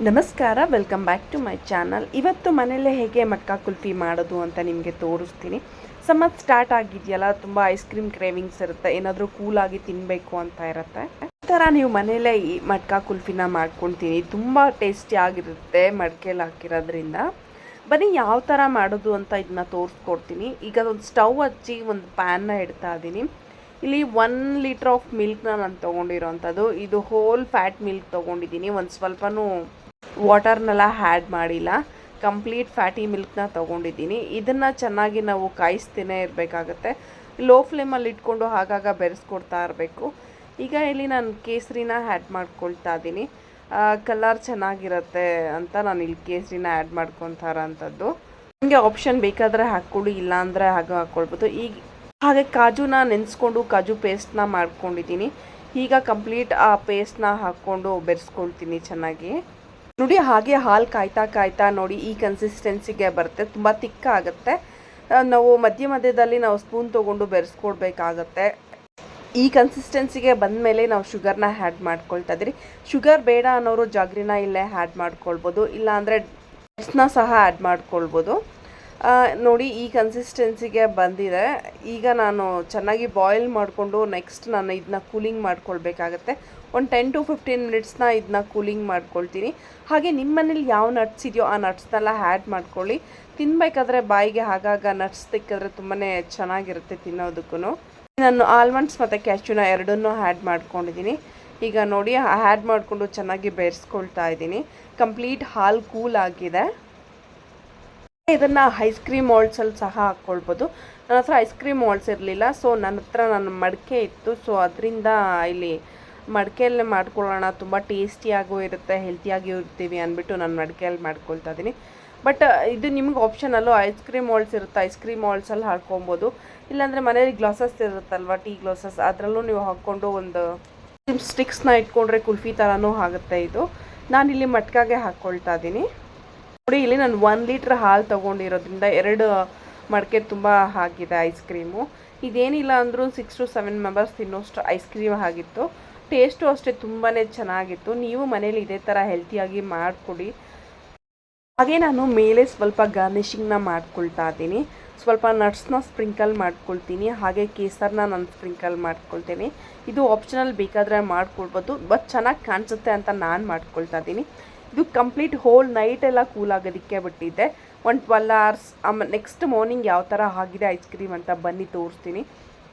ನಮಸ್ಕಾರ, welcome back to my channel. ಇವತ್ತು ಮನೆಯಲ್ಲೇ ಹೇಗೆ ಮಟ್ಕಾ ಕುಲ್ಫಿ ಮಾಡೋದು ಅಂತ ನಿಮಗೆ ತೋರಿಸ್ತೀನಿ. ಸಮ್ಮರ್ ಸ್ಟಾರ್ಟ್ ಆಗಿದೆಯಲ್ಲ, ತುಂಬ ಐಸ್ ಕ್ರೀಮ್ ಕ್ರೇವಿಂಗ್ಸ್ ಇರುತ್ತೆ, ಏನಾದರೂ ಕೂಲಾಗಿ ತಿನ್ನಬೇಕು ಅಂತ ಇರುತ್ತೆ. ಈ ಥರ ನೀವು ಮನೆಯಲ್ಲೇ ಈ ಮಟ್ಕಾ ಕುಲ್ಫಿನ ಮಾಡ್ಕೊಳ್ತೀನಿ. ತುಂಬ ಟೇಸ್ಟಿ ಆಗಿರುತ್ತೆ ಮಡಿಕೆಯಲ್ಲಿ ಹಾಕಿರೋದ್ರಿಂದ. ಬನ್ನಿ ಯಾವ ಥರ ಮಾಡೋದು ಅಂತ ಇದನ್ನ ತೋರಿಸ್ಕೊಡ್ತೀನಿ. ಈಗ ಒಂದು ಸ್ಟವ್ ಹಚ್ಚಿ ಒಂದು ಪ್ಯಾನ್ನ ಇಡ್ತಾ ಇದ್ದೀನಿ. ಇಲ್ಲಿ 1 ಲೀಟ್ರ್ ಆಫ್ ಮಿಲ್ಕ್ನ ನಾನು ತೊಗೊಂಡಿರೋವಂಥದ್ದು. ಇದು ಹೋಲ್ ಫ್ಯಾಟ್ ಮಿಲ್ಕ್ ತೊಗೊಂಡಿದ್ದೀನಿ. ಒಂದು ಸ್ವಲ್ಪನೂ ವಾಟರ್ನೆಲ್ಲ ಆ್ಯಡ್ ಮಾಡಿಲ್ಲ, ಕಂಪ್ಲೀಟ್ ಫ್ಯಾಟಿ ಮಿಲ್ಕ್ನ ತೊಗೊಂಡಿದ್ದೀನಿ. ಇದನ್ನು ಚೆನ್ನಾಗಿ ನಾವು ಕಾಯಿಸ್ತಾನೆ ಇರಬೇಕಾಗತ್ತೆ. ಲೋ ಫ್ಲೇಮಲ್ಲಿ ಇಟ್ಕೊಂಡು ಆಗಾಗ ಬೆರೆಸ್ಕೊಡ್ತಾ ಇರಬೇಕು. ಈಗ ಇಲ್ಲಿ ನಾನು ಕೇಸರಿನ ಆ್ಯಡ್ ಮಾಡ್ಕೊಳ್ತಾ ಇದ್ದೀನಿ. ಕಲರ್ ಚೆನ್ನಾಗಿರುತ್ತೆ ಅಂತ ನಾನು ಇಲ್ಲಿ ಕೇಸರಿನ ಆ್ಯಡ್ ಮಾಡ್ಕೊತಾ ಇರೋಂಥದ್ದು. ನಿಮಗೆ ಆಪ್ಷನ್ ಬೇಕಾದರೆ ಹಾಕ್ಕೊಳ್ಳಿ, ಇಲ್ಲಾಂದರೆ ಹಾಗೆ ಹಾಕ್ಕೊಳ್ಬೋದು. ಈಗ ಹಾಗೆ ಕಾಜುನ ನೆನೆಸ್ಕೊಂಡು ಕಾಜು ಪೇಸ್ಟ್ನ ಮಾಡ್ಕೊಂಡಿದ್ದೀನಿ. ಈಗ ಕಂಪ್ಲೀಟ್ ಆ ಪೇಸ್ಟ್ನ ಹಾಕ್ಕೊಂಡು ಬೆರೆಸ್ಕೊಳ್ತೀನಿ ಚೆನ್ನಾಗಿ. ನೋಡಿ, ಹಾಗೆ ಹಾಲು ಕಾಯ್ತಾ ನೋಡಿ ಈ ಕನ್ಸಿಸ್ಟೆನ್ಸಿಗೆ ಬರುತ್ತೆ. ತುಂಬ ತಿಕ್ಕ ಆಗುತ್ತೆ. ನಾವು ಮಧ್ಯದಲ್ಲಿ ನಾವು ಸ್ಪೂನ್ ತೊಗೊಂಡು ಬೆರೆಸ್ಕೊಡ್ಬೇಕಾಗತ್ತೆ. ಈ ಕನ್ಸಿಸ್ಟೆನ್ಸಿಗೆ ಬಂದಮೇಲೆ ನಾವು ಶುಗರ್ನ ಆ್ಯಡ್ ಮಾಡ್ಕೊಳ್ತಾ ಇದ್ದೀರಿ. ಶುಗರ್ ಬೇಡ ಅನ್ನೋರು ಜಾಗ್ರಿನ ಇಲ್ಲೇ ಆ್ಯಡ್ ಮಾಡ್ಕೊಳ್ಬೋದು, ಇಲ್ಲಾಂದರೆ ನಟ್ಸ್ನ ಸಹ ಆ್ಯಡ್ ಮಾಡ್ಕೊಳ್ಬೋದು. ನೋಡಿ, ಈ ಕನ್ಸಿಸ್ಟೆನ್ಸಿಗೆ ಬಂದಿದೆ. ಈಗ ನಾನು ಚೆನ್ನಾಗಿ ಬಾಯ್ಲ್ ಮಾಡಿಕೊಂಡು ನೆಕ್ಸ್ಟ್ ನಾನು ಇದನ್ನ ಕೂಲಿಂಗ್ ಮಾಡ್ಕೊಳ್ಬೇಕಾಗತ್ತೆ. ಒಂದು 10 to 15 ಮಿನಿಟ್ಸ್ನ ಇದನ್ನ ಕೂಲಿಂಗ್ ಮಾಡ್ಕೊಳ್ತೀನಿ. ಹಾಗೆ ನಿಮ್ಮ ಮನೇಲಿ ಯಾವ ನಟ್ಸ್ ಇದೆಯೋ ಆ ನಟ್ಸ್ನೆಲ್ಲ ಆ್ಯಡ್ ಮಾಡ್ಕೊಳ್ಳಿ. ತಿನ್ನಬೇಕಾದ್ರೆ ಬಾಯಿಗೆ ಆಗಾಗ ನಟ್ಸ್ ತಿಕ್ಕಿದ್ರೆ ತುಂಬಾ ಚೆನ್ನಾಗಿರುತ್ತೆ ತಿನ್ನೋದಕ್ಕೂ. ನಾನು ಆಲ್ಮಂಡ್ಸ್ ಮತ್ತು ಕ್ಯಾಶ್ಯೂನ ಎರಡನ್ನೂ ಆ್ಯಡ್ ಮಾಡ್ಕೊಂಡಿದ್ದೀನಿ. ಈಗ ನೋಡಿ, ಆ್ಯಡ್ ಮಾಡಿಕೊಂಡು ಚೆನ್ನಾಗಿ ಬೆರೆಸ್ಕೊಳ್ತಾ ಇದ್ದೀನಿ. ಕಂಪ್ಲೀಟ್ ಹಾಲು ಕೂಲ್ ಆಗಿದೆ. ಇದನ್ನು ಐಸ್ ಕ್ರೀಮ್ ಮಾಲ್ಟ್ಸಲ್ಲಿ ಸಹ ಹಾಕ್ಕೊಳ್ಬೋದು. ನನ್ನ ಹತ್ರ ಐಸ್ ಕ್ರೀಮ್ ಮಾಲ್ಟ್ಸ್ ಇರಲಿಲ್ಲ, ಸೊ ನನ್ನ ಮಡಿಕೆ ಇತ್ತು. ಸೊ ಅದರಿಂದ ಇಲ್ಲಿ ಮಡಿಕೆಯಲ್ಲೇ ಮಾಡ್ಕೊಳ್ಳೋಣ, ತುಂಬ ಟೇಸ್ಟಿಯಾಗೂ ಇರುತ್ತೆ, ಹೆಲ್ತಿಯಾಗಿಯೂ ಇರ್ತೀವಿ ಅಂದ್ಬಿಟ್ಟು ನಾನು ಮಡಿಕೆಯಲ್ಲಿ ಮಾಡ್ಕೊಳ್ತಾ ಇದ್ದೀನಿ. ಬಟ್ ಇದು ನಿಮ್ಗೆ ಆಪ್ಷನಲ್ಲೂ ಐಸ್ ಕ್ರೀಮ್ ಮಾಲ್ಟ್ಸ್ ಇರುತ್ತೆ, ಐಸ್ ಕ್ರೀಮ್ ಮಾಲ್ಟ್ಸಲ್ಲಿ ಹಾಕ್ಕೊಬೋದು. ಇಲ್ಲಾಂದರೆ ಮನೇಲಿ ಗ್ಲಾಸಸ್ ಇರುತ್ತಲ್ವ, ಟೀ ಗ್ಲಾಸಸ್, ಅದರಲ್ಲೂ ನೀವು ಹಾಕ್ಕೊಂಡು ಒಂದು ಸ್ಟಿಕ್ಸ್ನ ಇಟ್ಕೊಂಡ್ರೆ ಕುಲ್ಫಿ ಥರನೂ ಆಗುತ್ತೆ. ಇದು ನಾನಿಲ್ಲಿ ಮಟ್ಕಾಗೆ ಹಾಕ್ಕೊಳ್ತಾ ಇದ್ದೀನಿ. ನೋಡಿ, ಇಲ್ಲಿ ನಾನು 1 ಲೀಟ್ರ್ ಹಾಲು ತೊಗೊಂಡಿರೋದ್ರಿಂದ 2 ಮಡಿಕೆ ತುಂಬ ಆಗಿದೆ ಐಸ್ ಕ್ರೀಮು. ಇದೇನಿಲ್ಲ ಅಂದರೂ 6 to 7 ಮೆಂಬರ್ಸ್ ತಿನ್ನೋಷ್ಟು ಐಸ್ ಕ್ರೀಮ್ ಆಗಿತ್ತು. ಟೇಸ್ಟು ಅಷ್ಟೇ ತುಂಬಾ ಚೆನ್ನಾಗಿತ್ತು. ನೀವು ಮನೇಲಿ ಇದೇ ಥರ ಹೆಲ್ತಿಯಾಗಿ ಮಾಡಿಕೊಡಿ. ಹಾಗೆ ನಾನು ಮೇಲೆ ಸ್ವಲ್ಪ ಗಾರ್ನಿಷಿಂಗ್ನ ಮಾಡ್ಕೊಳ್ತಾ ಇದ್ದೀನಿ. ಸ್ವಲ್ಪ ನಟ್ಸ್ನ ಸ್ಪ್ರಿಂಕಲ್ ಮಾಡ್ಕೊಳ್ತೀನಿ, ಹಾಗೆ ಕೇಸರನ್ನ ನಾನು ಸ್ಪ್ರಿಂಕಲ್ ಮಾಡ್ಕೊಳ್ತೀನಿ. ಇದು ಆಪ್ಷನಲ್, ಬೇಕಾದರೆ ಮಾಡ್ಕೊಳ್ಬೋದು, ಬಟ್ ಚೆನ್ನಾಗಿ ಕಾಣಿಸುತ್ತೆ ಅಂತ ನಾನು ಮಾಡ್ಕೊಳ್ತಾ ಇದ್ದೀನಿ. ಇದು ಕಂಪ್ಲೀಟ್ ಹೋಲ್ ನೈಟೆಲ್ಲ ಕೂಲ್ ಆಗೋದಕ್ಕೆ ಬಿಟ್ಟಿದ್ದೆ, ಒಂದು 12 hours. ನೆಕ್ಸ್ಟ್ ಮಾರ್ನಿಂಗ್ ಯಾವ ಥರ ಆಗಿದೆ ಐಸ್ ಕ್ರೀಮ್ ಅಂತ ಬನ್ನಿ ತೋರಿಸ್ತೀನಿ.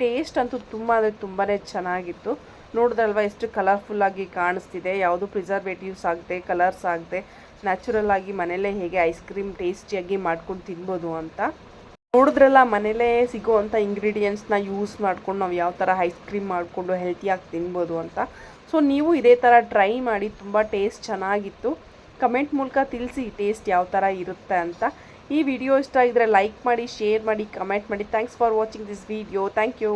ಟೇಸ್ಟ್ ಅಂತೂ ತುಂಬ ಅಂದರೆ ತುಂಬಾ ಚೆನ್ನಾಗಿತ್ತು. ನೋಡಿದ್ರಲ್ವ ಎಷ್ಟು ಕಲರ್ಫುಲ್ಲಾಗಿ ಕಾಣಿಸ್ತಿದೆ. ಯಾವುದು ಪ್ರಿಸರ್ವೇಟಿವ್ಸ್ ಆಗದೆ, ಕಲರ್ಸ್ ಆಗದೆ, ನ್ಯಾಚುರಲ್ ಆಗಿ ಮನೆಯಲ್ಲೇ ಹೇಗೆ ಐಸ್ ಕ್ರೀಮ್ ಟೇಸ್ಟಿಯಾಗಿ ಮಾಡ್ಕೊಂಡು ತಿನ್ಬೋದು ಅಂತ. ನೋಡಿದ್ರಲ್ಲ, ಮನೇಲೇ ಸಿಗೋವಂಥ ಇಂಗ್ರೀಡಿಯೆಂಟ್ಸ್ನ ಯೂಸ್ ಮಾಡ್ಕೊಂಡು ನಾವು ಯಾವ ಥರ ಐಸ್ ಕ್ರೀಮ್ ಮಾಡಿಕೊಂಡು ಹೆಲ್ತಿಯಾಗಿ ತಿನ್ಬೋದು ಅಂತ. ಸೊ ನೀವು ಇದೇ ಥರ ಟ್ರೈ ಮಾಡಿ, ತುಂಬ ಟೇಸ್ಟ್ ಚೆನ್ನಾಗಿತ್ತು. ಕಮೆಂಟ್ ಮೂಲಕ ತಿಳಿಸಿ ಟೇಸ್ಟ್ ಯಾವ ಥರ ಇರುತ್ತೆ ಅಂತ. ಈ ವಿಡಿಯೋ ಇಷ್ಟ ಆಗಿದ್ರೆ ಲೈಕ್ ಮಾಡಿ, ಶೇರ್ ಮಾಡಿ, ಕಮೆಂಟ್ ಮಾಡಿ. Thanks for watching this video. Thank you.